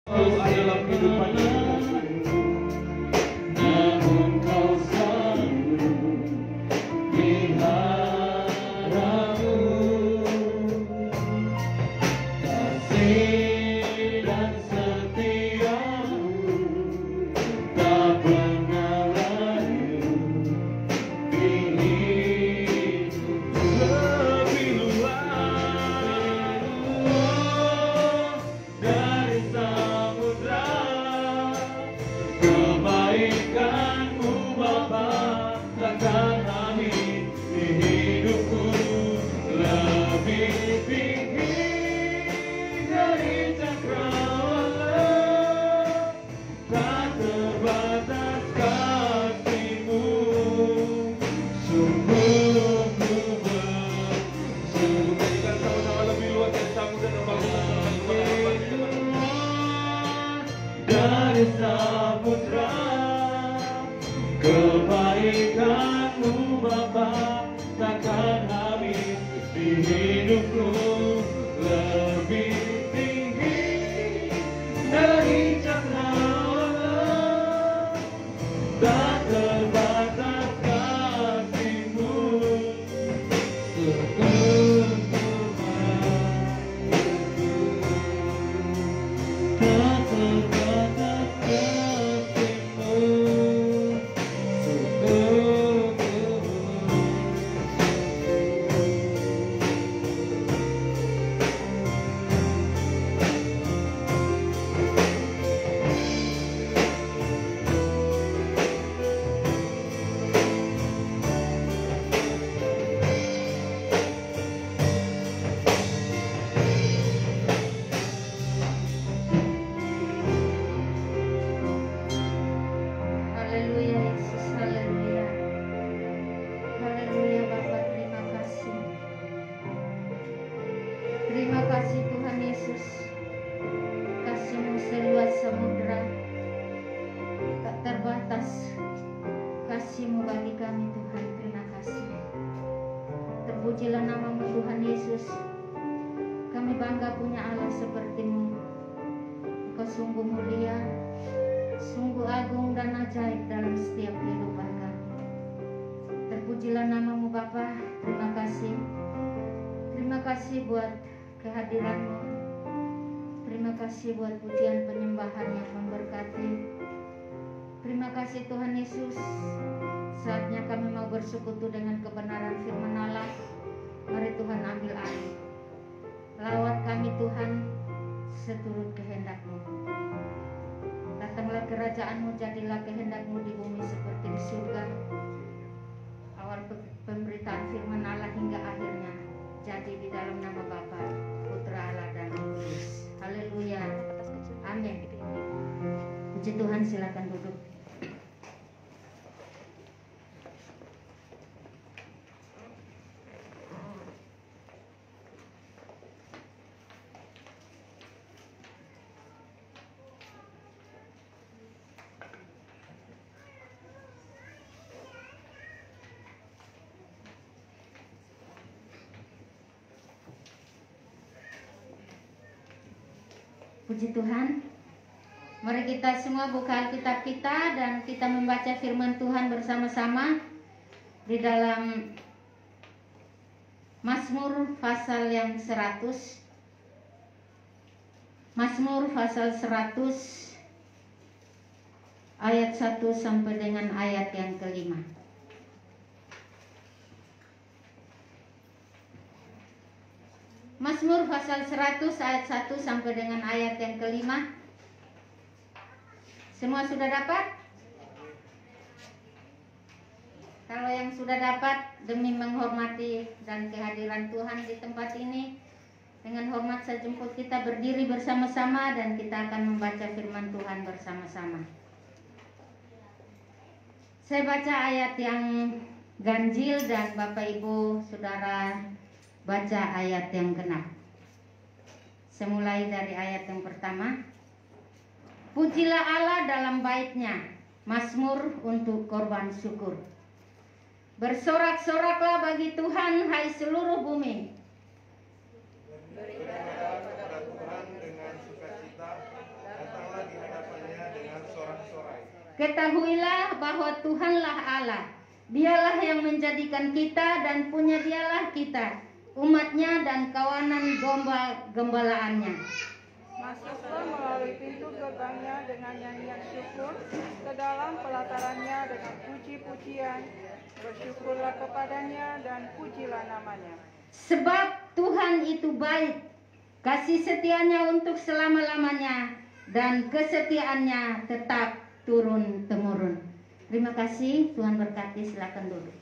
dalam kehidupan ini. Namun kau selalu peliharaku, kasih dan setiamu tak pernah layu di hidupku. Lebih luas dari samudra, kebaikanmu Bapa takkan habis di hidupku. Lebih tinggi dari cakrawala, tak terbatas kasih-Mu. Sungguh ku bersungguh. Jadikan sama-sama lebih luas dari samudra dan dari samudra, kebaikan-Mu Bapa takkan habis di hidupku. Lebih tinggi dari cakrawala, tak terbatas kasih-Mu. Sungguh ku tak terbatas kasih-Mu. Sungguh ku Haleluya Yesus, haleluya. Haleluya Bapa, terima kasih. Terima kasih Tuhan Yesus. Kasih-Mu seluas samudra, tak terbatas. Kasih-Mu bagi kami Tuhan, terima kasih. Terpujilah nama-Mu Tuhan Yesus. Kami bangga punya Allah seperti-Mu. Engkau sungguh mulia, sungguh agung dan ajaib dalam setiap kehidupan kami. Terpujilah nama-Mu Bapa, terima kasih. Terima kasih buat kehadiran-Mu. Terima kasih buat pujian penyembahan yang memberkati. Terima kasih Tuhan Yesus. Saatnya kami mau bersekutu dengan kebenaran firman Allah. Mari Tuhan ambil alih. Lawat kami Tuhan seturut kehendak-Mu. Datanglah kerajaan-Mu, jadilah kehendak-Mu di bumi seperti di surga. Awal pemberitaan firman Allah hingga akhirnya jadi di dalam nama Bapa, Putra Allah dan Roh Kudus. Haleluya. Amin. Puji Tuhan, silakan duduk. Puji Tuhan. Mari kita semua buka Alkitab kita dan kita membaca firman Tuhan bersama-sama di dalam Mazmur pasal yang 100. Mazmur pasal 100 ayat 1 sampai dengan ayat yang kelima. Mazmur pasal 100 ayat 1 sampai dengan ayat yang kelima. Semua sudah dapat? Kalau yang sudah dapat, demi menghormati dan kehadiran Tuhan di tempat ini, dengan hormat saya jemput kita berdiri bersama-sama dan kita akan membaca firman Tuhan bersama-sama. Saya baca ayat yang ganjil dan Bapak Ibu Saudara baca ayat yang genap. Saya mulai dari ayat yang pertama. Pujilah Allah dalam bait-Nya, Mazmur untuk korban syukur. Bersorak-soraklah bagi Tuhan, hai seluruh bumi. Beribadah kepada Tuhan dengan sukacita, datanglah ketahuilah bahwa Tuhanlah Allah. Dialah yang menjadikan kita dan punya dialah kita, umatnya dan kawanan gembalaannya. Masuklah melalui pintu gerbangnya dengan nyanyian syukur, ke dalam pelatarannya dengan puji-pujian. Bersyukurlah kepadanya dan pujilah namanya. Sebab Tuhan itu baik, kasih setianya untuk selama-lamanya, dan kesetiaannya tetap turun-temurun. Terima kasih, Tuhan berkati, silakan duduk.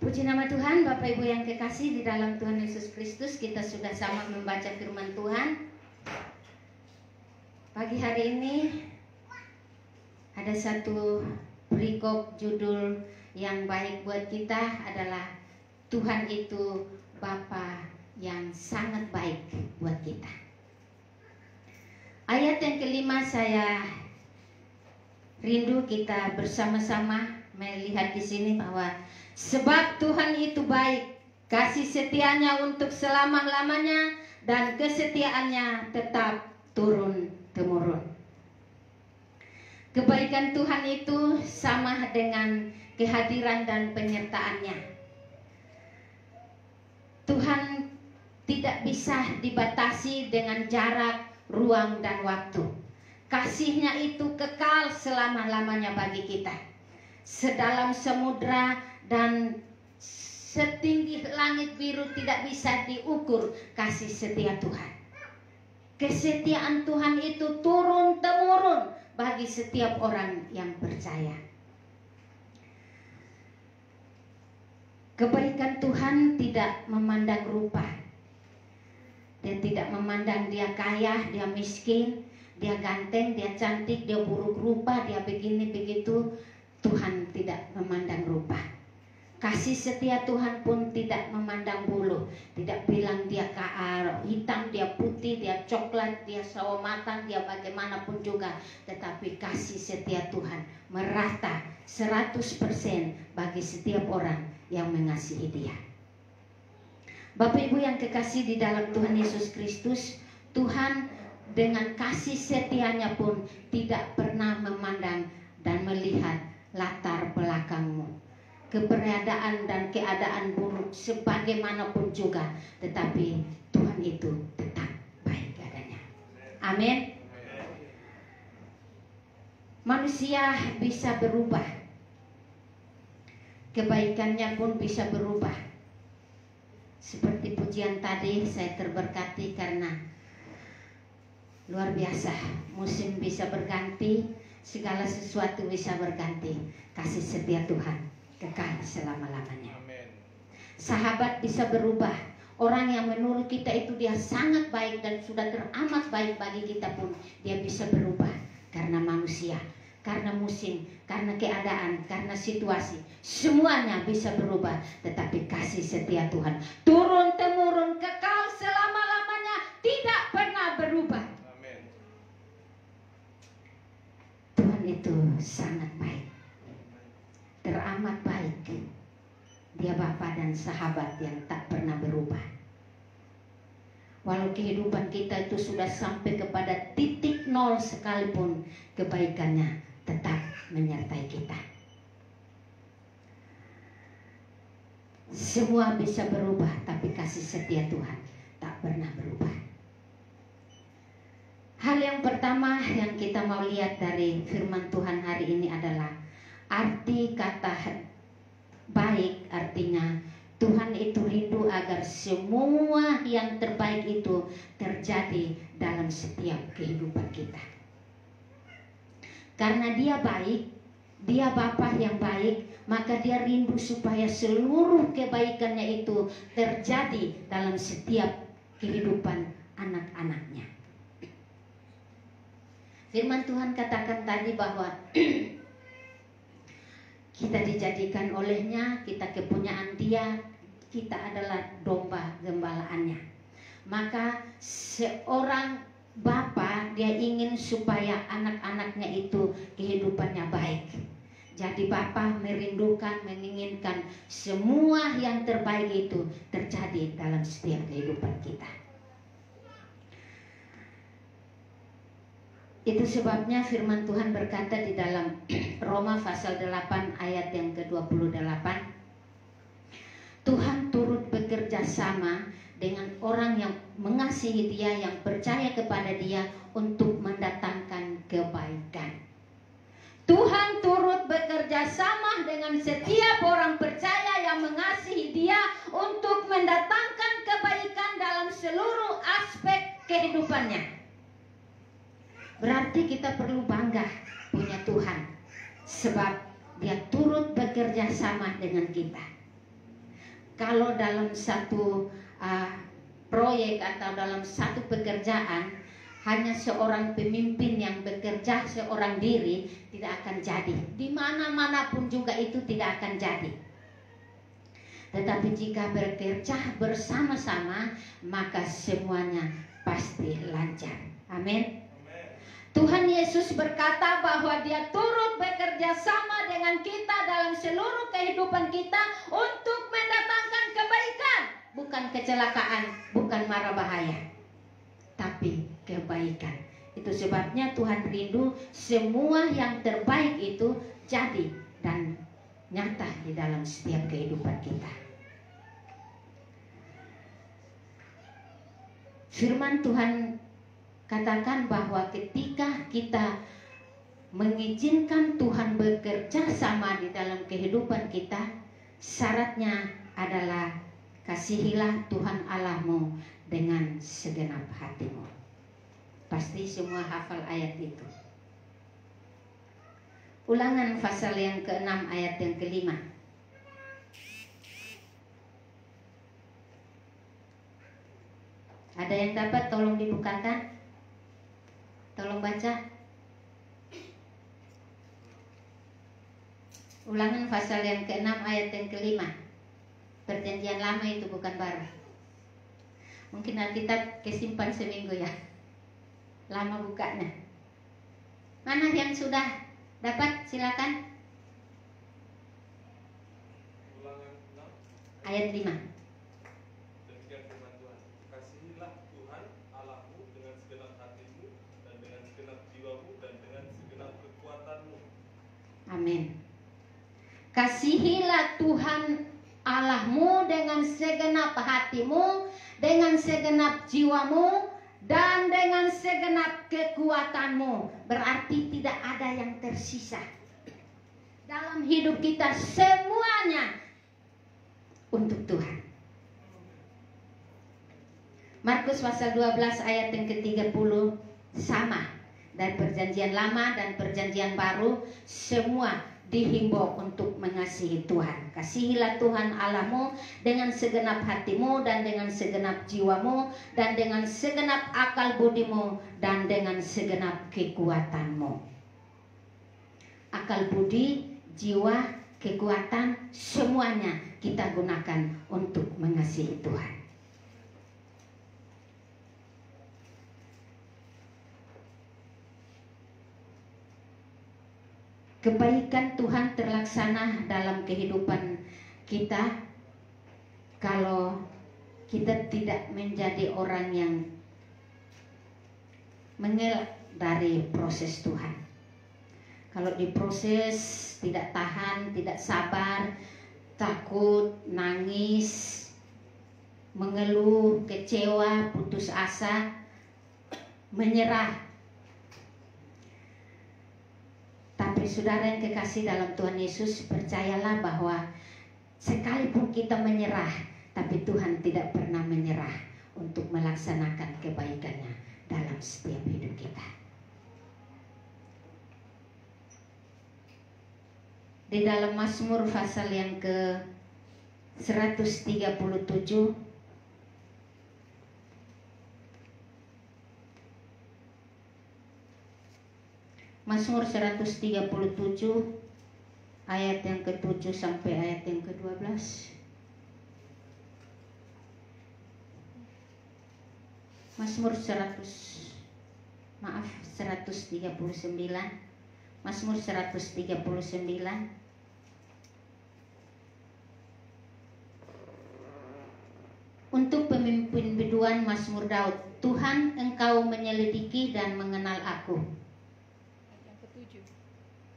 Puji nama Tuhan, Bapak Ibu yang kekasih di dalam Tuhan Yesus Kristus, kita sudah sama membaca firman Tuhan. Pagi hari ini ada satu perikop judul yang baik buat kita adalah Tuhan itu Bapa yang sangat baik buat kita. Ayat yang kelima saya rindu kita bersama-sama melihat di sini bahwa sebab Tuhan itu baik, kasih setianya untuk selama-lamanya, dan kesetiaannya tetap turun-temurun. Kebaikan Tuhan itu sama dengan kehadiran dan penyertaannya. Tuhan tidak bisa dibatasi dengan jarak, ruang, dan waktu. Kasih-Nya itu kekal selama-lamanya bagi kita. Sedalam samudra dan setinggi langit biru tidak bisa diukur kasih setia Tuhan. Kesetiaan Tuhan itu turun-temurun bagi setiap orang yang percaya. Kebaikan Tuhan tidak memandang rupa. Dia tidak memandang dia kaya, dia miskin, dia ganteng, dia cantik, dia buruk rupa, dia begini begitu. Tuhan tidak memandang rupa. Kasih setia Tuhan pun tidak memandang bulu. Tidak bilang dia hitam, dia putih, dia coklat, dia sawo matang, dia bagaimanapun juga. Tetapi kasih setia Tuhan merata 100% bagi setiap orang yang mengasihi dia. Bapak Ibu yang kekasih di dalam Tuhan Yesus Kristus, Tuhan dengan kasih setianya pun tidak pernah memandang dan melihat latar belakangmu, keberadaan dan keadaan buruk sebagaimanapun juga, tetapi Tuhan itu tetap baik adanya. Amin. Manusia bisa berubah, kebaikannya pun bisa berubah. Seperti pujian tadi, saya terberkati karena luar biasa. Musim bisa berganti, segala sesuatu bisa berganti. Kasih setia Tuhan kekal selama-lamanya. Sahabat bisa berubah. Orang yang menurut kita itu dia sangat baik dan sudah teramat baik bagi kita pun dia bisa berubah. Karena manusia, karena musim, karena keadaan, karena situasi, semuanya bisa berubah. Tetapi kasih setia Tuhan turun-temurun kekal selama-lamanya, tidak pernah berubah. Amin. Tuhan itu sangat baik, teramat baik. Dia Bapa dan sahabat yang tak pernah berubah. Walau kehidupan kita itu sudah sampai kepada titik nol sekalipun, kebaikannya tetap menyertai kita. Semua bisa berubah, tapi kasih setia Tuhan tak pernah berubah. Hal yang pertama yang kita mau lihat dari firman Tuhan hari ini adalah arti kata baik. Artinya Tuhan itu rindu agar semua yang terbaik itu terjadi dalam setiap kehidupan kita. Karena dia baik, dia Bapa yang baik, maka dia rindu supaya seluruh kebaikannya itu terjadi dalam setiap kehidupan anak-anaknya. Firman Tuhan katakan tadi bahwa kita dijadikan olehnya, kita kepunyaan dia, kita adalah domba gembalaannya. Maka seorang bapa dia ingin supaya anak-anaknya itu kehidupannya baik. Jadi Bapa merindukan, menginginkan semua yang terbaik itu terjadi dalam setiap kehidupan kita. Itu sebabnya firman Tuhan berkata di dalam Roma pasal 8 ayat yang ke-28, Tuhan turut bekerja sama dengan orang yang mengasihi Dia, yang percaya kepada Dia untuk mendatangkan kebaikan. Tuhan turut bekerja sama dengan setiap orang percaya yang mengasihi Dia untuk mendatangkan kebaikan dalam seluruh aspek kehidupannya. Berarti kita perlu bangga punya Tuhan, sebab Dia turut bekerja sama dengan kita. Kalau dalam satu proyek atau dalam satu pekerjaan hanya seorang pemimpin yang bekerja seorang diri, tidak akan jadi. Di mana-mana pun juga itu tidak akan jadi. Tetapi jika bekerja bersama-sama, maka semuanya pasti lancar. Amin. Tuhan Yesus berkata bahwa Dia turut bekerja sama dengan kita dalam seluruh kehidupan kita untuk mendatangkan kebaikan. Bukan kecelakaan, bukan mara bahaya, tapi kebaikan. Itu sebabnya Tuhan rindu semua yang terbaik itu jadi dan nyata di dalam setiap kehidupan kita. Firman Tuhan katakan bahwa ketika kita mengizinkan Tuhan bekerja sama di dalam kehidupan kita, syaratnya adalah kasihilah Tuhan Allahmu dengan segenap hatimu. Pasti semua hafal ayat itu. Ulangan pasal yang ke-6 ayat yang ke-5. Ada yang dapat tolong dibukakan? Tolong baca. Ulangan pasal yang ke-6 ayat yang ke-5. Perjanjian lama itu, bukan baru. Mungkin Alkitab kesimpan seminggu ya. Lama bukanya. Mana yang sudah dapat? Silakan. Ulangan 6 Ayat 5. demikian firman Tuhan, kasihilah Tuhan Allahmu dengan segenap hatimu dan dengan segenap jiwamu dan dengan segenap kekuatanmu. Amin. Kasihilah Tuhan Allahmu dengan segenap hatimu, dengan segenap jiwamu, dan dengan segenap kekuatanmu. Berarti tidak ada yang tersisa. Dalam hidup kita semuanya untuk Tuhan. Markus pasal 12 ayat yang ke-30 sama. Dan perjanjian lama dan perjanjian baru semua dihimbau untuk mengasihi Tuhan. Kasihilah Tuhan Allahmu dengan segenap hatimu dan dengan segenap jiwamu dan dengan segenap akal budimu dan dengan segenap kekuatanmu. Akal budi, jiwa, kekuatan, semuanya kita gunakan untuk mengasihi Tuhan. Kebaikan Tuhan terlaksana dalam kehidupan kita kalau kita tidak menjadi orang yang mengelak dari proses Tuhan. Kalau diproses tidak tahan, tidak sabar, takut, nangis, mengeluh, kecewa, putus asa, menyerah. Tapi saudara yang kekasih dalam Tuhan Yesus, percayalah bahwa sekalipun kita menyerah, tapi Tuhan tidak pernah menyerah untuk melaksanakan kebaikannya dalam setiap hidup kita. Di dalam Mazmur pasal yang ke 137 Mazmur 137 ayat yang ke-7 sampai ayat yang ke-12. Mazmur 139 Mazmur 139. Untuk pemimpin biduan Mazmur Daud, Tuhan, Engkau menyelidiki dan mengenal aku. Yang ketujuh.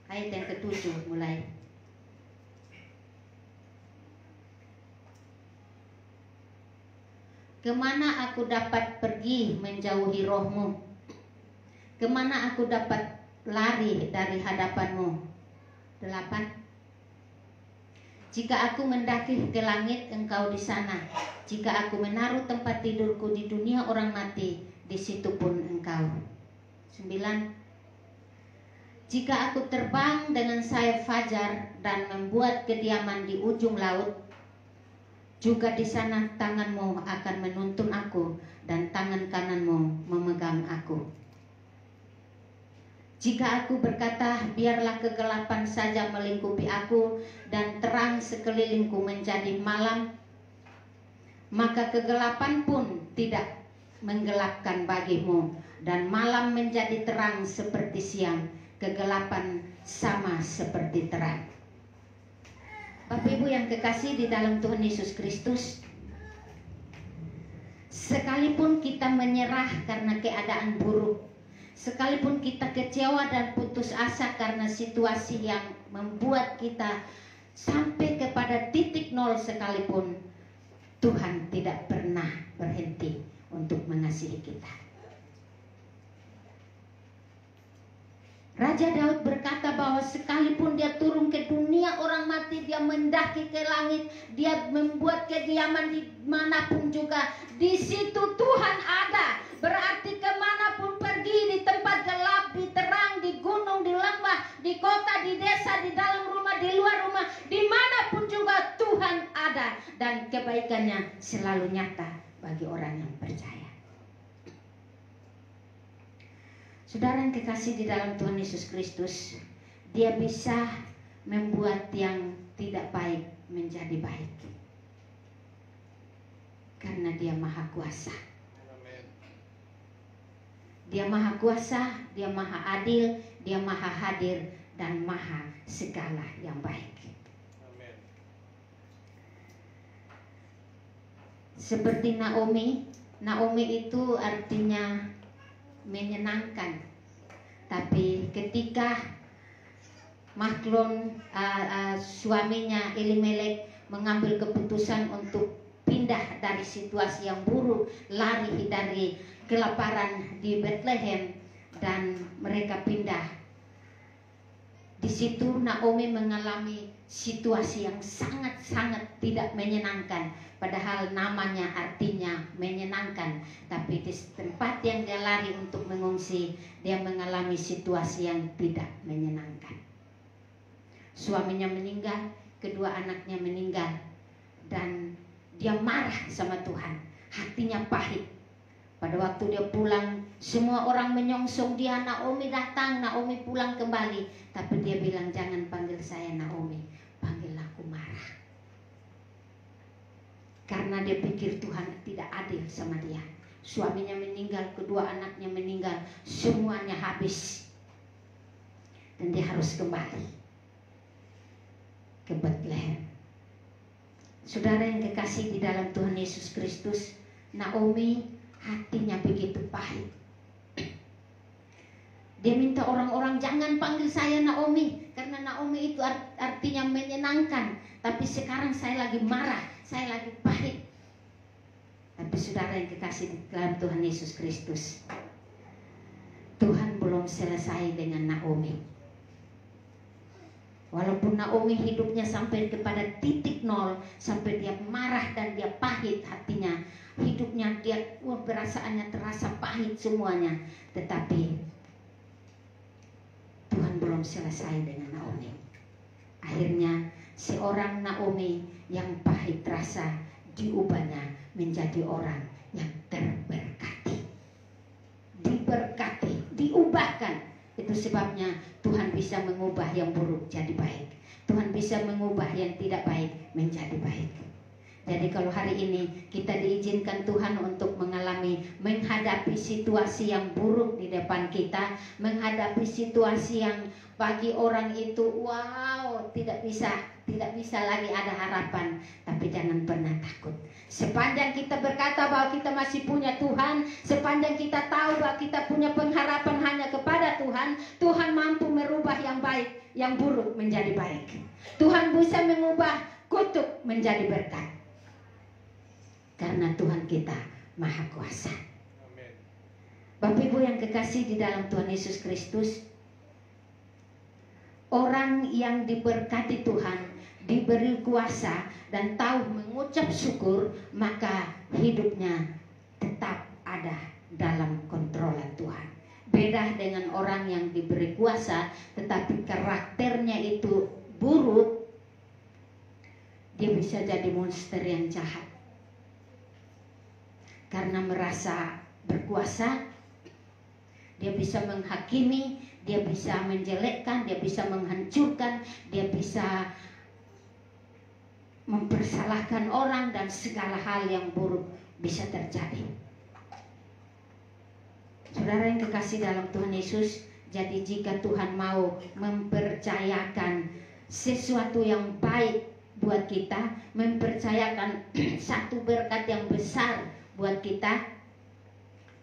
Ayat yang ketujuh mulai. Kemana aku dapat pergi menjauhi rohmu? Kemana aku dapat lari dari hadapanmu? 8. Jika aku mendaki ke langit, Engkau di sana. Jika aku menaruh tempat tidurku di dunia orang mati, di situ pun Engkau. 9. Jika aku terbang dengan sayap fajar dan membuat kediaman di ujung laut, juga di sana tanganmu akan menuntun aku dan tangan kananmu memegang aku. Jika aku berkata, biarlah kegelapan saja melingkupi aku dan terang sekelilingku menjadi malam, maka kegelapan pun tidak menggelapkan bagimu, dan malam menjadi terang seperti siang, kegelapan sama seperti terang. Bapak Ibu yang kekasih di dalam Tuhan Yesus Kristus, sekalipun kita menyerah karena keadaan buruk, sekalipun kita kecewa dan putus asa karena situasi yang membuat kita sampai kepada titik nol sekalipun, Tuhan tidak pernah berhenti untuk mengasihi kita. Raja Daud berkata bahwa sekalipun dia turun ke dunia orang mati, dia mendaki ke langit, dia membuat kediaman di manapun juga, di situ Tuhan ada. Berarti kemanapun pergi, di tempat gelap, di terang, di gunung, di lembah, di kota, di desa, di dalam rumah, di luar rumah, dimanapun juga Tuhan ada, dan kebaikannya selalu nyata bagi orang yang percaya. Saudara yang kekasih di dalam Tuhan Yesus Kristus, Dia bisa membuat yang tidak baik menjadi baik, karena Dia Maha Kuasa. Dia Maha Kuasa, Dia Maha Adil, Dia Maha Hadir, dan Maha segala yang baik. Amin. Seperti Naomi, Naomi itu artinya menyenangkan. Tapi ketika Mahlon suaminya Elimelek mengambil keputusan untuk pindah dari situasi yang buruk, lari dari kelaparan di Bethlehem, dan mereka pindah. Di situ Naomi mengalami situasi yang sangat-sangat tidak menyenangkan. Padahal namanya artinya menyenangkan, tapi di tempat yang dia lari untuk mengungsi, dia mengalami situasi yang tidak menyenangkan. Suaminya meninggal, kedua anaknya meninggal, dan dia marah sama Tuhan. Hatinya pahit. Pada waktu dia pulang, semua orang menyongsong dia. Naomi datang, Naomi pulang kembali. Tapi dia bilang, jangan panggil saya Naomi, panggil aku Marah. Karena dia pikir Tuhan tidak adil sama dia. Suaminya meninggal, kedua anaknya meninggal, semuanya habis, dan dia harus kembali ke Bethlehem. Saudara yang kekasih di dalam Tuhan Yesus Kristus, Naomi hatinya begitu pahit. Dia minta orang-orang jangan panggil saya Naomi, karena Naomi itu artinya menyenangkan. Tapi sekarang saya lagi marah, saya lagi pahit. Tapi saudara yang kekasih di dalam Tuhan Yesus Kristus, Tuhan belum selesai dengan Naomi. Walaupun Naomi hidupnya sampai kepada titik nol, sampai dia marah dan dia pahit hatinya, hidupnya dia perasaannya terasa pahit semuanya, tetapi Tuhan belum selesai dengan Naomi. Akhirnya seorang Naomi yang pahit rasa diubahnya menjadi orang yang terberkati, diberkati, diubahkan. Itu sebabnya Tuhan bisa mengubah yang buruk jadi baik. Tuhan bisa mengubah yang tidak baik menjadi baik. Jadi kalau hari ini kita diizinkan Tuhan untuk menghadapi situasi yang buruk di depan kita, menghadapi situasi yang bagi orang itu wow, tidak bisa lagi ada harapan, tapi jangan pernah takut. Sepanjang kita berkata bahwa kita masih punya Tuhan, sepanjang kita tahu bahwa kita punya pengharapan hanya kepada Tuhan, Tuhan mampu merubah yang baik, yang buruk menjadi baik. Tuhan bisa mengubah kutuk menjadi berkat. Karena Tuhan kita Maha Kuasa. Amin. Bapak Ibu yang kekasih di dalam Tuhan Yesus Kristus, orang yang diberkati Tuhan, diberi kuasa dan tahu mengucap syukur, maka hidupnya tetap ada dalam kontrolan Tuhan. Beda dengan orang yang diberi kuasa tetapi karakternya itu buruk, dia bisa jadi monster yang jahat. Karena merasa berkuasa, dia bisa menghakimi, dia bisa menjelekkan, dia bisa menghancurkan, dia bisa mempersalahkan orang, dan segala hal yang buruk bisa terjadi. Saudara yang kekasih dalam Tuhan Yesus, jadi jika Tuhan mau mempercayakan sesuatu yang baik buat kita, mempercayakan satu berkat yang besar buat kita,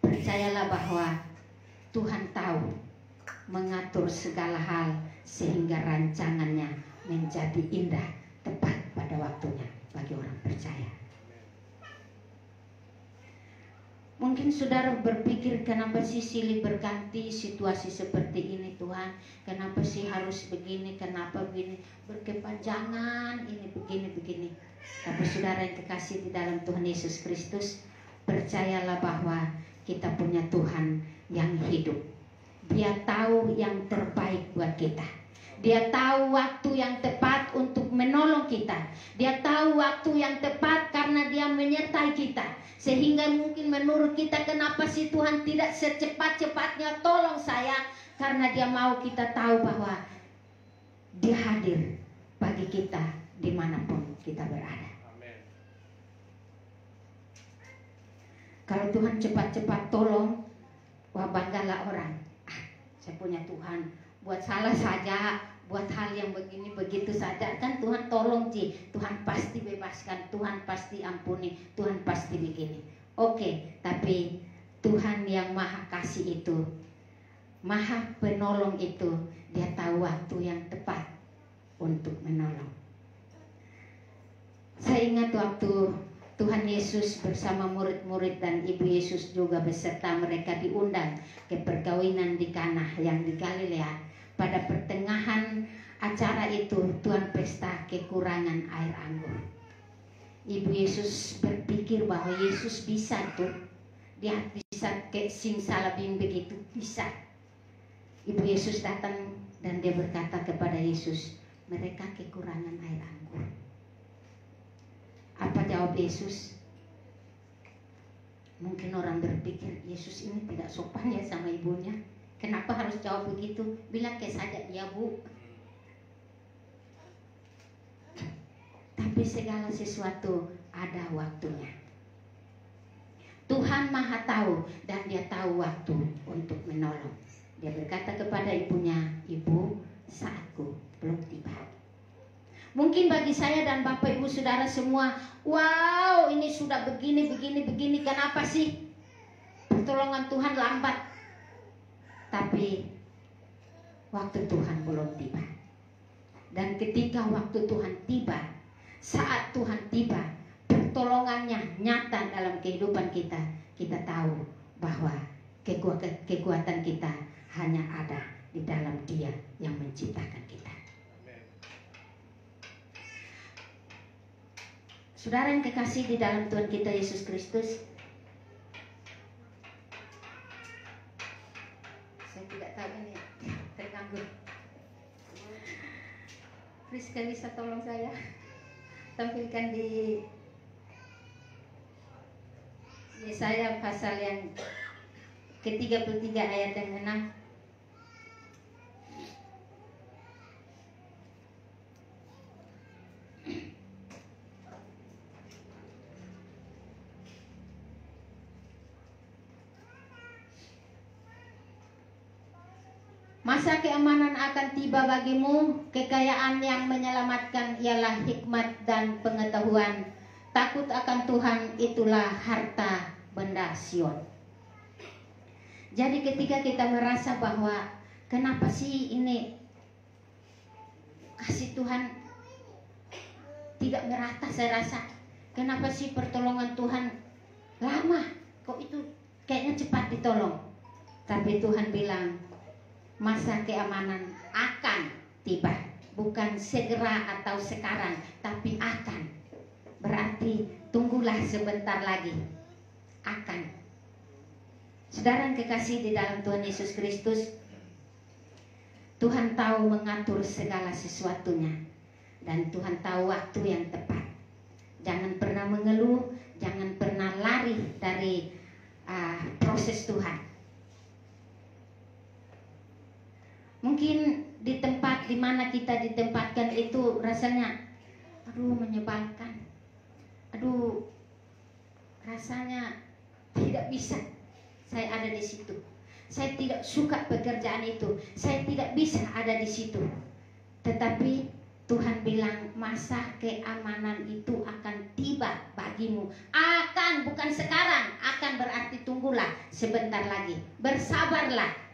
percayalah bahwa Tuhan tahu mengatur segala hal sehingga rancangannya menjadi indah tepat pada waktunya bagi orang percaya. Mungkin saudara berpikir, kenapa sih silih berganti situasi seperti ini Tuhan? Kenapa sih harus begini? Kenapa begini? Berkepanjangan ini begini. Tapi saudara yang kekasih di dalam Tuhan Yesus Kristus, percayalah bahwa kita punya Tuhan yang hidup. Dia tahu yang terbaik buat kita. Dia tahu waktu yang tepat untuk menolong kita. Dia tahu waktu yang tepat karena dia menyertai kita. Sehingga mungkin menurut kita, kenapa sih Tuhan tidak secepat-cepatnya tolong saya? Karena dia mau kita tahu bahwa dia hadir bagi kita dimanapun kita berada. Kalau Tuhan cepat-cepat tolong, wah banggalah orang. Saya punya Tuhan. Buat salah saja, buat hal yang begini begitu saja, kan Tuhan tolong sih. Tuhan pasti bebaskan, Tuhan pasti ampuni, Tuhan pasti begini. Oke, tapi Tuhan yang Maha Kasih itu, Maha Penolong itu, dia tahu waktu yang tepat untuk menolong. Saya ingat waktu Tuhan Yesus bersama murid-murid dan Ibu Yesus juga beserta mereka diundang ke perkawinan di Kana yang di Galilea. Pada pertengahan acara itu Tuhan pesta kekurangan air anggur. Ibu Yesus berpikir bahwa Yesus bisa tuh, dia bisa ke simsalabim begitu, bisa. Ibu Yesus datang dan dia berkata kepada Yesus, mereka kekurangan air anggur. Apa jawab Yesus? Mungkin orang berpikir, Yesus ini tidak sopan ya sama ibunya. Kenapa harus jawab begitu? Bilang kayak saja, ya Bu. Tapi segala sesuatu ada waktunya. Tuhan Maha tahu dan dia tahu waktu untuk menolong. Dia berkata kepada ibunya, Ibu, saatku belum tiba. Mungkin bagi saya dan Bapak Ibu Saudara semua, wow, ini sudah begini, kenapa sih pertolongan Tuhan lambat? Tapi waktu Tuhan belum tiba. Dan ketika waktu Tuhan tiba, saat Tuhan tiba, pertolongannya nyata dalam kehidupan kita. Kita tahu bahwa kekuatan kita hanya ada di dalam Dia yang menciptakan kita. Saudara yang kekasih di dalam Tuhan kita Yesus Kristus, saya tidak tahu ini terganggu. Rizka bisa tolong saya tampilkan di Yesaya pasal yang ke-33 ayat yang 6. Masa keamanan akan tiba bagimu. Kekayaan yang menyelamatkan ialah hikmat dan pengetahuan. Takut akan Tuhan itulah harta benda Sion. Jadi ketika kita merasa bahwa kenapa sih ini kasih Tuhan tidak merata, saya rasa kenapa sih pertolongan Tuhan lama, kok itu kayaknya cepat ditolong. Tapi Tuhan bilang masa keamanan akan tiba, bukan segera atau sekarang, tapi akan. Berarti tunggulah sebentar lagi, akan. Saudara yang kekasih di dalam Tuhan Yesus Kristus, Tuhan tahu mengatur segala sesuatunya, dan Tuhan tahu waktu yang tepat. Jangan pernah mengeluh, jangan pernah lari dari proses Tuhan. Mungkin di tempat di mana kita ditempatkan itu rasanya aduh menyebalkan, aduh rasanya tidak bisa saya ada di situ. Saya tidak suka pekerjaan itu. Saya tidak bisa ada di situ. Tetapi Tuhan bilang masa keamanan itu akan tiba bagimu. Akan, bukan sekarang. Akan berarti tunggulah sebentar lagi. Bersabarlah.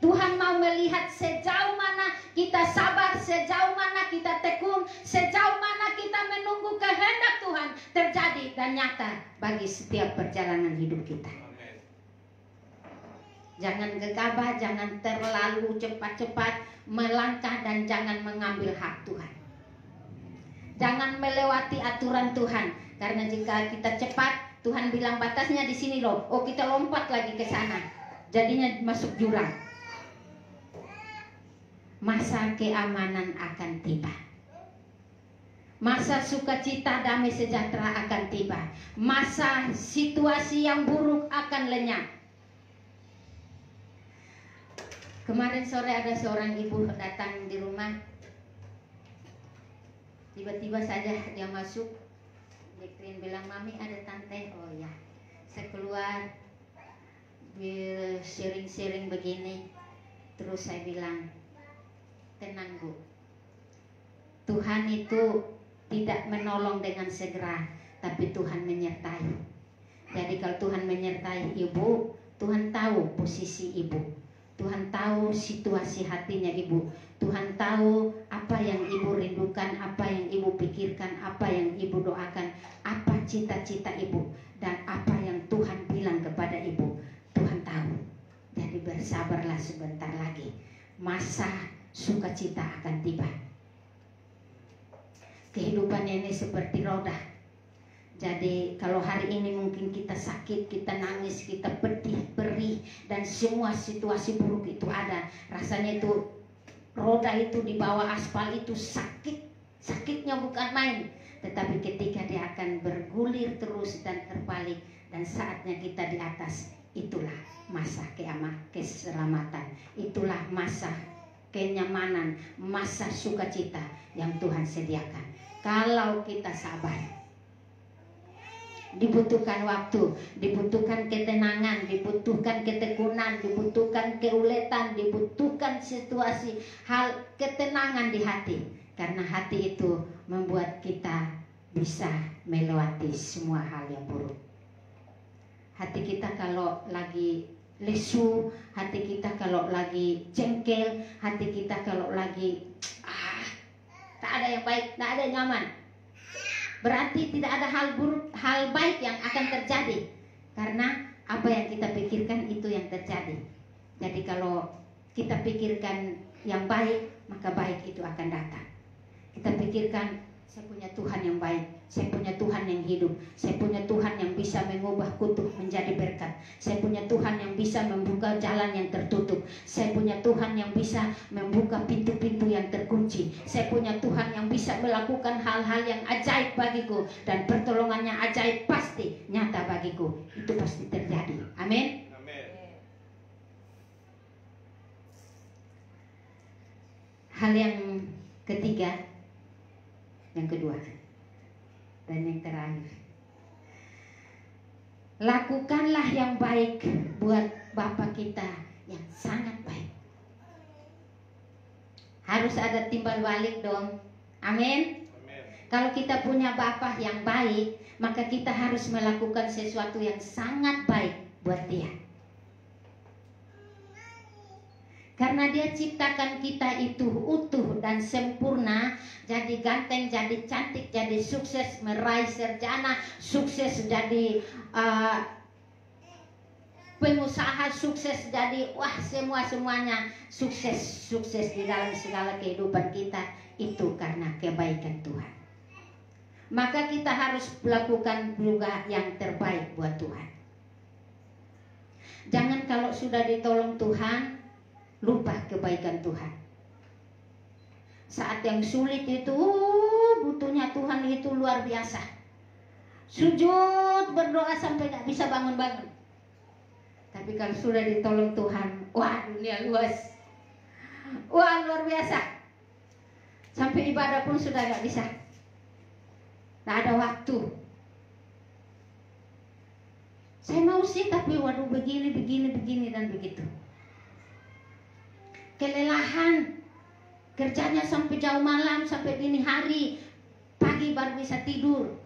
Tuhan mau melihat sejauh mana kita sabar, sejauh mana kita tekun, sejauh mana kita menunggu kehendak Tuhan terjadi dan nyata bagi setiap perjalanan hidup kita. Jangan gegabah, jangan terlalu cepat-cepat melangkah, dan jangan mengambil hak Tuhan. Jangan melewati aturan Tuhan, karena jika kita cepat, Tuhan bilang batasnya di sini loh. Oh, kita lompat lagi ke sana, jadinya masuk jurang. Masa keamanan akan tiba. Masa sukacita damai sejahtera akan tiba. Masa situasi yang buruk akan lenyap. Kemarin sore ada seorang ibu datang di rumah. Tiba-tiba saja dia masuk. Dekrin bilang, "Mami ada tante." Oh ya, saya keluar sharing-sharing begini. Terus saya bilang, "Tenang Bu, Tuhan itu tidak menolong dengan segera, tapi Tuhan menyertai." Jadi kalau Tuhan menyertai ibu, Tuhan tahu posisi ibu, Tuhan tahu situasi hatinya ibu, Tuhan tahu apa yang ibu rindukan, apa yang ibu pikirkan, apa yang ibu doakan, apa cita-cita ibu, dan apa yang Tuhan bilang kepada ibu. Tuhan tahu. Jadi bersabarlah sebentar lagi. Masa sukacita akan tiba. Kehidupan ini seperti roda. Jadi kalau hari ini mungkin kita sakit, kita nangis, kita pedih, perih, dan semua situasi buruk itu ada. Rasanya itu roda itu di bawah aspal itu sakit. Sakitnya bukan main. Tetapi ketika dia akan bergulir terus dan terbalik, dan saatnya kita di atas, itulah masa keselamatan. Itulah masa kenyamanan, masa sukacita yang Tuhan sediakan. Kalau kita sabar. Dibutuhkan waktu, dibutuhkan ketenangan, dibutuhkan ketekunan, dibutuhkan keuletan, dibutuhkan situasi, hal ketenangan di hati. Karena hati itu membuat kita bisa melewati semua hal yang buruk. Hati kita kalau lagi lesu, hati kita kalau lagi jengkel, hati kita kalau lagi tak ada yang baik, tak ada yang nyaman, berarti tidak ada hal buruk, hal baik yang akan terjadi. Karena apa yang kita pikirkan itu yang terjadi. Jadi kalau kita pikirkan yang baik, maka baik itu akan datang. Kita pikirkan, saya punya Tuhan yang baik, saya punya Tuhan yang hidup, saya punya Tuhan yang bisa mengubah kutuk menjadi berkat, saya punya Tuhan yang bisa membuka jalan yang tertutup, saya punya Tuhan yang bisa membuka pintu-pintu yang terkunci, saya punya Tuhan yang bisa melakukan hal-hal yang ajaib bagiku, dan pertolongannya ajaib pasti nyata bagiku. Itu pasti terjadi. Amin. Hal yang ketiga, yang kedua, dan yang terakhir, lakukanlah yang baik buat Bapa kita yang sangat baik. Harus ada timbal balik dong. Amin. Amin. Kalau kita punya Bapa yang baik, maka kita harus melakukan sesuatu yang sangat baik buat dia. Karena dia ciptakan kita itu utuh dan sempurna, jadi ganteng, jadi cantik, jadi sukses, meraih sarjana, sukses jadi pengusaha, sukses jadi semuanya sukses di dalam segala kehidupan kita, itu karena kebaikan Tuhan. Maka kita harus melakukan juga yang terbaik buat Tuhan. Jangan kalau sudah ditolong Tuhan lupa kebaikan Tuhan. Saat yang sulit itu butuhnya Tuhan itu luar biasa. Sujud berdoa sampai gak bisa bangun-bangun. Tapi kalau sudah ditolong Tuhan, wah dunia luas, wah luar biasa. Sampai ibadah pun sudah gak bisa, gak ada waktu. Saya mau sih, tapi waduh begini dan begitu. Kelelahan, kerjanya sampai jauh malam, sampai dini hari, pagi baru bisa tidur.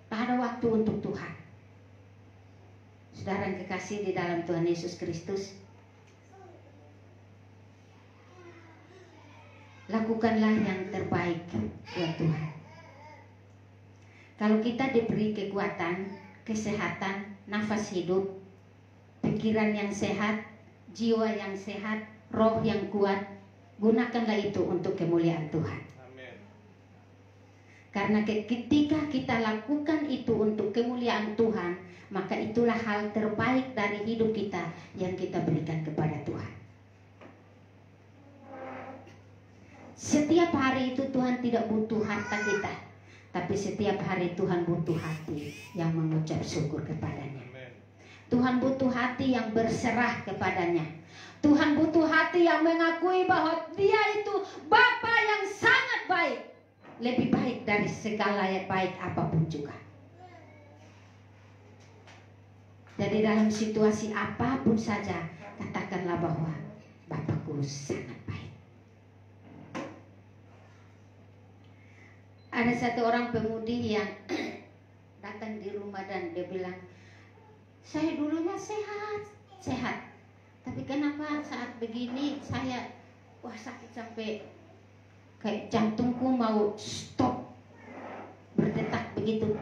Tak ada waktu untuk Tuhan. Saudara yang kekasih di dalam Tuhan Yesus Kristus, lakukanlah yang terbaik buat Tuhan. Kalau kita diberi kekuatan, kesehatan, nafas hidup, pikiran yang sehat, jiwa yang sehat, roh yang kuat, gunakanlah itu untuk kemuliaan Tuhan. Amin. Karena ketika kita lakukan itu untuk kemuliaan Tuhan, maka itulah hal terbaik dari hidup kita yang kita berikan kepada Tuhan. Setiap hari itu Tuhan tidak butuh harta kita, tapi setiap hari Tuhan butuh hati yang mengucap syukur kepadanya. Amin. Tuhan butuh hati yang berserah kepadanya. Tuhan butuh hati yang mengakui bahwa dia itu Bapa yang sangat baik. Lebih baik dari segala yang baik apapun juga. Jadi dalam situasi apapun saja, katakanlah bahwa Bapakku sangat baik. Ada satu orang pemudi yang datang di rumah dan dia bilang, saya dulunya sehat. Tapi kenapa saat begini saya sakit sampai kayak jantungku mau stop berdetak begitu.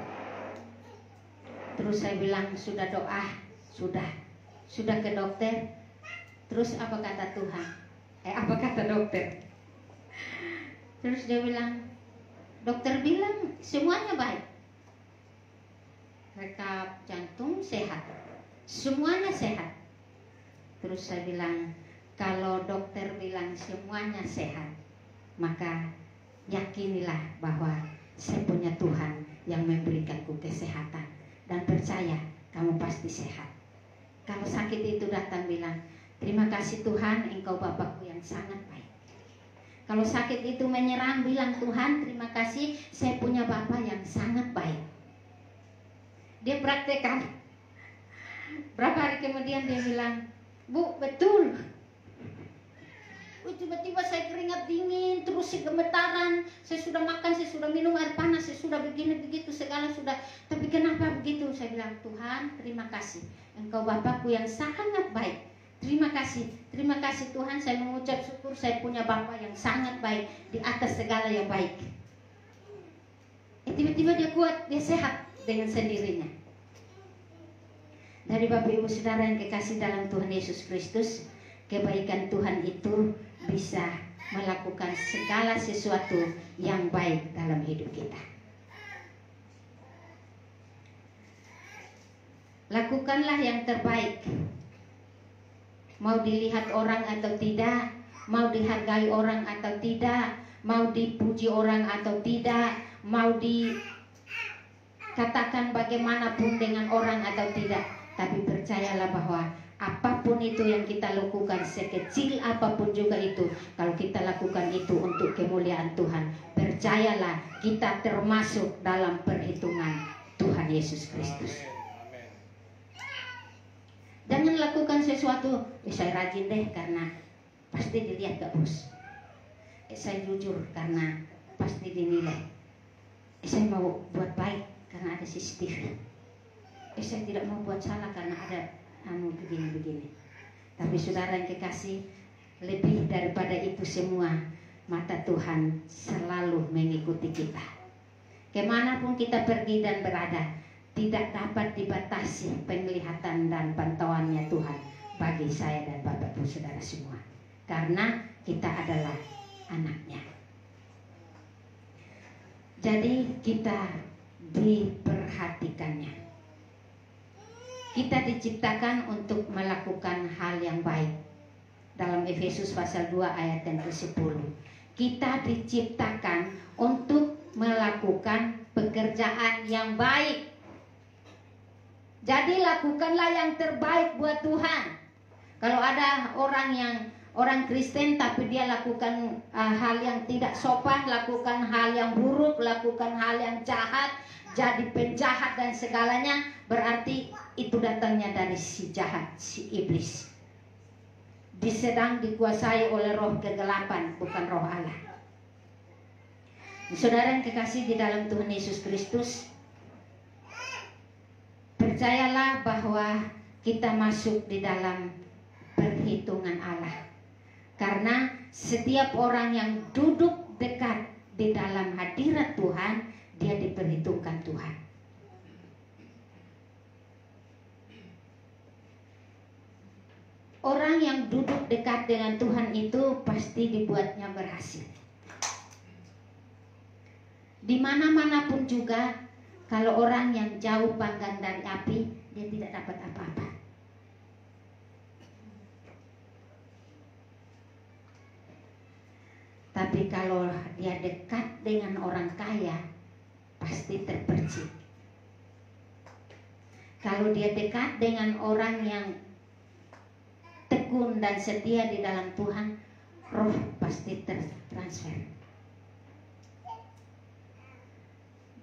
Terus saya bilang sudah doa, sudah ke dokter. Terus apa kata Tuhan? Apa kata dokter? Terus dia bilang, dokter bilang semuanya baik. Rekap jantung sehat, semuanya sehat. Terus saya bilang, kalau dokter bilang semuanya sehat, maka yakinilah bahwa saya punya Tuhan yang memberikanku kesehatan. Dan percaya kamu pasti sehat. Kalau sakit itu datang bilang, terima kasih Tuhan, Engkau Bapakku yang sangat baik. Kalau sakit itu menyerang bilang, Tuhan terima kasih, saya punya Bapa yang sangat baik. Dia praktekkan. Berapa hari kemudian dia bilang, Bu, betul. Tiba-tiba saya keringat dingin, terus saya gemetaran. Saya sudah makan, saya sudah minum air panas, saya sudah begini begitu segala sudah. Tapi kenapa begitu? Saya bilang, Tuhan, terima kasih. Engkau Bapakku yang sangat baik. Terima kasih Tuhan. Saya mengucap syukur, saya punya Bapa yang sangat baik di atas segala yang baik. Tiba-tiba dia kuat, dia sehat dengan sendirinya. Dari Bapak Ibu Saudara yang kekasih dalam Tuhan Yesus Kristus, kebaikan Tuhan itu bisa melakukan segala sesuatu yang baik dalam hidup kita. Lakukanlah yang terbaik. Mau dilihat orang atau tidak, mau dihargai orang atau tidak, mau dipuji orang atau tidak, mau dikatakan bagaimanapun dengan orang atau tidak, tapi percayalah bahwa apapun itu yang kita lakukan, sekecil apapun juga itu, kalau kita lakukan itu untuk kemuliaan Tuhan, percayalah kita termasuk dalam perhitungan Tuhan Yesus Kristus. Jangan lakukan sesuatu, saya rajin deh karena pasti dilihat gak bos. saya jujur karena pasti dinilai. Saya mau buat baik karena ada CCTV. Saya tidak mau buat salah karena ada begini-begini. Tapi saudara yang kekasih, lebih daripada itu semua, mata Tuhan selalu mengikuti kita. Kemanapun kita pergi dan berada, tidak dapat dibatasi penglihatan dan pantauannya Tuhan bagi saya dan Bapak Ibu Saudara semua. Karena kita adalah anaknya. Jadi kita diperhatikannya. Kita diciptakan untuk melakukan hal yang baik. Dalam Efesus pasal 2 ayat yang ke-10. Kita diciptakan untuk melakukan pekerjaan yang baik. Jadi lakukanlah yang terbaik buat Tuhan. Kalau ada orang Kristen tapi dia lakukan hal yang tidak sopan, lakukan hal yang buruk, lakukan hal yang jahat, jadi penjahat dan segalanya, berarti itu datangnya dari si jahat, si iblis. Sedang dikuasai oleh roh kegelapan, bukan roh Allah. Saudara yang kekasih di dalam Tuhan Yesus Kristus, percayalah bahwa kita masuk di dalam perhitungan Allah. Karena setiap orang yang duduk dekat di dalam hadirat Tuhan, dia diperhitungkan Tuhan. Orang yang duduk dekat dengan Tuhan itu pasti dibuatnya berhasil. Di mana-manapun juga, kalau orang yang jauh panggang dari api, dia tidak dapat apa-apa. Tapi kalau dia dekat dengan orang kaya, pasti terpercik. Kalau dia dekat dengan orang yang tekun dan setia di dalam Tuhan, roh pasti tertransfer.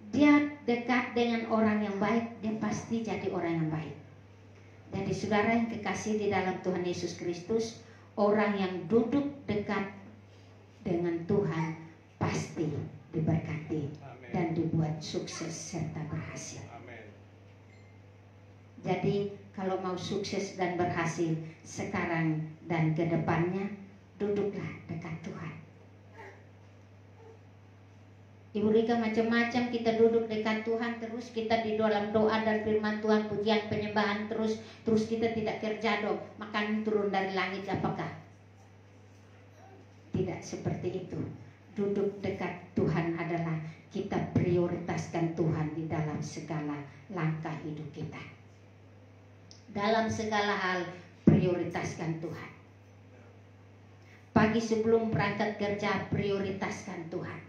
Dia dekat dengan orang yang baik, dia pasti jadi orang yang baik. Jadi saudara yang kekasih di dalam Tuhan Yesus Kristus, orang yang duduk dekat dengan Tuhan pasti diberkati. Amen. Dan dibuat sukses serta berhasil. Amen. Jadi kalau mau sukses dan berhasil sekarang dan ke depannya, duduklah dekat Tuhan. Ibu Rika, macam-macam kita duduk dekat Tuhan, terus kita di dalam doa dan firman Tuhan, pujian penyembahan terus kita tidak kerja dong, makan turun dari langit, apakah? Tidak seperti itu. Duduk dekat Tuhan adalah kita prioritaskan Tuhan di dalam segala langkah hidup kita. Dalam segala hal prioritaskan Tuhan. Pagi sebelum berangkat kerja prioritaskan Tuhan.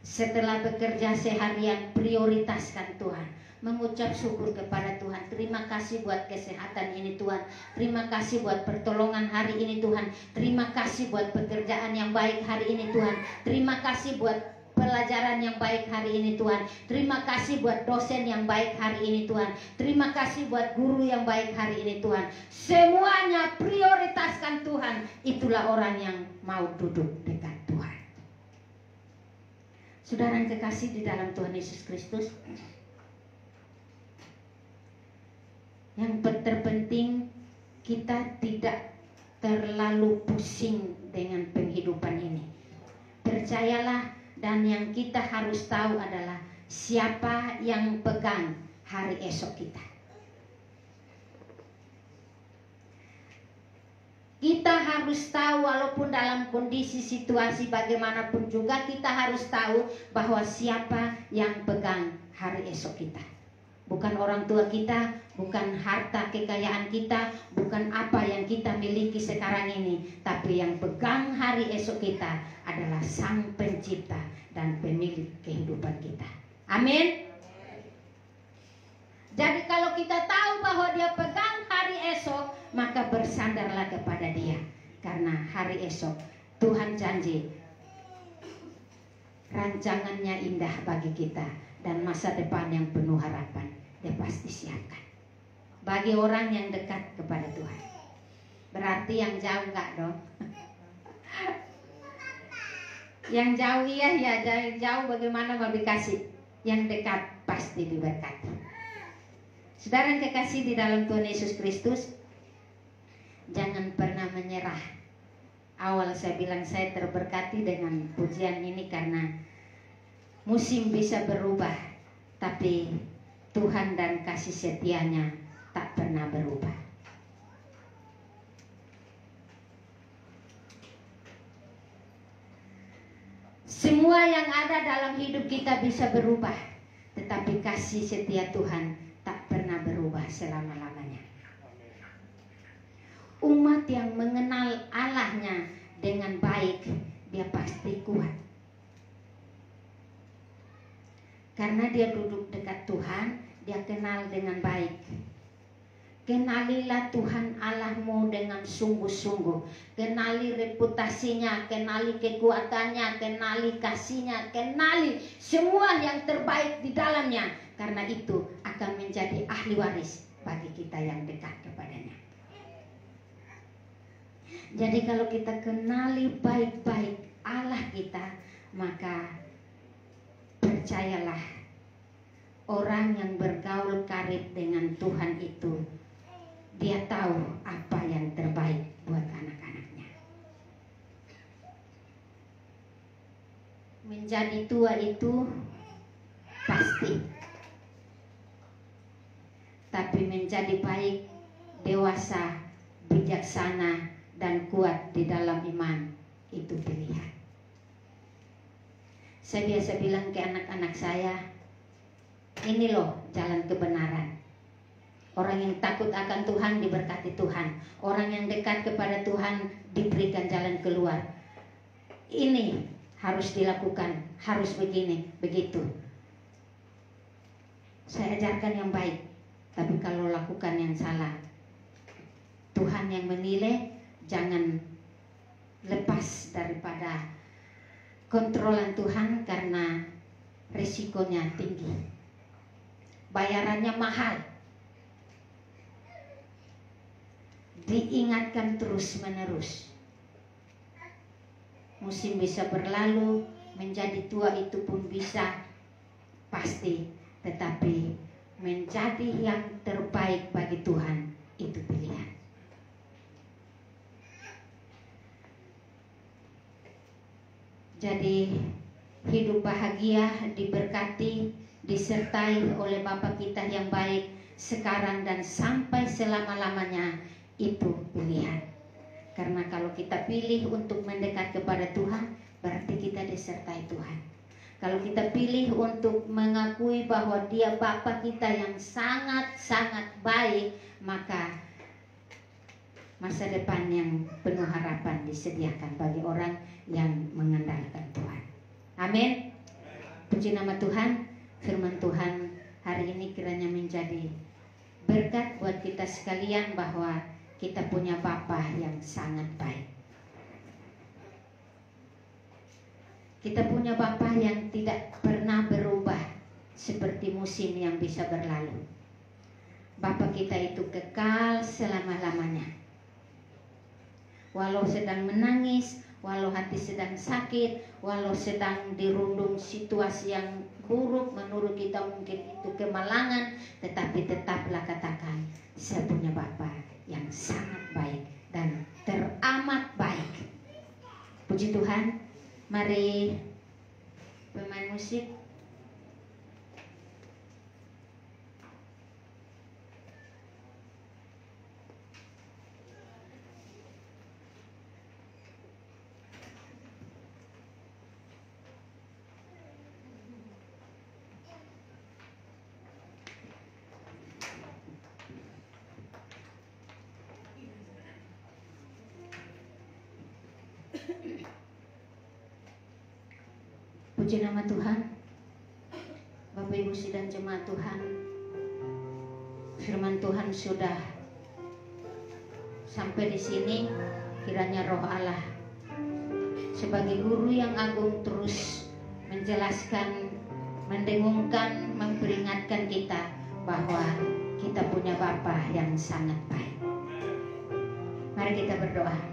Setelah bekerja seharian prioritaskan Tuhan. Mengucap syukur kepada Tuhan. Terima kasih buat kesehatan ini Tuhan. Terima kasih buat pertolongan hari ini Tuhan. Terima kasih buat pekerjaan yang baik hari ini Tuhan. Terima kasih buat pelajaran yang baik hari ini Tuhan. Terima kasih buat dosen yang baik hari ini Tuhan. Terima kasih buat guru yang baik hari ini Tuhan. Semuanya prioritaskan Tuhan. Itulah orang yang mau duduk dekat Tuhan. Saudara yang kekasih di dalam Tuhan Yesus Kristus, yang terpenting kita tidak terlalu pusing dengan penghidupan ini. Percayalah, dan yang kita harus tahu adalah siapa yang pegang hari esok kita. Kita harus tahu, walaupun dalam kondisi situasi bagaimanapun juga, kita harus tahu bahwa siapa yang pegang hari esok kita. Bukan orang tua kita, bukan harta kekayaan kita, bukan apa yang kita miliki sekarang ini, tapi yang pegang hari esok kita adalah Sang Pencipta dan Pemilik kehidupan kita. Amin. Jadi kalau kita tahu bahwa Dia pegang hari esok, maka bersandarlah kepada Dia. Karena hari esok Tuhan janji rancangannya indah bagi kita dan masa depan yang penuh harapan. Dia pasti siapkan bagi orang yang dekat kepada Tuhan. Berarti yang jauh enggak dong? Yang jauh iya ya, jauh bagaimana mau dikasih. Yang dekat pasti diberkati. Saudara yang kekasih di dalam Tuhan Yesus Kristus, jangan pernah menyerah. Awal saya bilang saya terberkati dengan pujian ini karena musim bisa berubah, tapi Tuhan dan kasih setianya tak pernah berubah. Semua yang ada dalam hidup kita bisa berubah, tetapi kasih setia Tuhan tak pernah berubah selama-lamanya. Umat yang mengenal Allahnya dengan baik, dia pasti kuat. Karena dia duduk dekat Tuhan, dia kenal dengan baik. Kenalilah Tuhan Allahmu dengan sungguh-sungguh. Kenali reputasinya, kenali kekuatannya, kenali kasihnya, kenali semua yang terbaik di dalamnya. Karena itu akan menjadi ahli waris bagi kita yang dekat kepadanya. Jadi kalau kita kenali baik-baik Allah kita, maka percayalah, orang yang bergaul karib dengan Tuhan itu, dia tahu apa yang terbaik buat anak-anaknya. Menjadi tua itu pasti, tapi menjadi baik, dewasa, bijaksana, dan kuat di dalam iman, itu pilihan. Saya biasa bilang ke anak-anak saya, ini loh jalan kebenaran. Orang yang takut akan Tuhan diberkati Tuhan. Orang yang dekat kepada Tuhan diberikan jalan keluar. Ini harus dilakukan, harus begini, begitu. Saya ajarkan yang baik, tapi kalau lakukan yang salah, Tuhan yang menilai. Jangan lepas daripada kontrolan Tuhan karena risikonya tinggi. Bayarannya mahal. Diingatkan terus-menerus. Musim bisa berlalu, menjadi tua itu pun bisa, pasti. Tetapi menjadi yang terbaik bagi Tuhan, itu pilihan. Jadi hidup bahagia, diberkati, disertai oleh Bapa kita yang baik sekarang dan sampai selama-lamanya, itu pilihan. Karena kalau kita pilih untuk mendekat kepada Tuhan, berarti kita disertai Tuhan. Kalau kita pilih untuk mengakui bahwa Dia Bapa kita yang sangat-sangat baik, maka masa depan yang penuh harapan disediakan bagi orang yang mengandalkan Tuhan. Amin. Puji nama Tuhan. Firman Tuhan hari ini kiranya menjadi berkat buat kita sekalian bahwa kita punya Bapa yang sangat baik. Kita punya Bapa yang tidak pernah berubah seperti musim yang bisa berlalu. Bapa kita itu kekal selama-lamanya. Walau sedang menangis, walau hati sedang sakit, walau sedang dirundung situasi yang buruk, menurut kita mungkin itu kemalangan, tetapi tetaplah katakan, saya punya Bapa yang sangat baik dan teramat baik. Puji Tuhan. Mari pemain musik. Puji nama Tuhan. Bapak Ibu sidang jemaat Tuhan, firman Tuhan sudah sampai di sini. Kiranya Roh Allah sebagai guru yang agung terus menjelaskan, mendengungkan, memperingatkan kita bahwa kita punya Bapa yang sangat baik. Mari kita berdoa.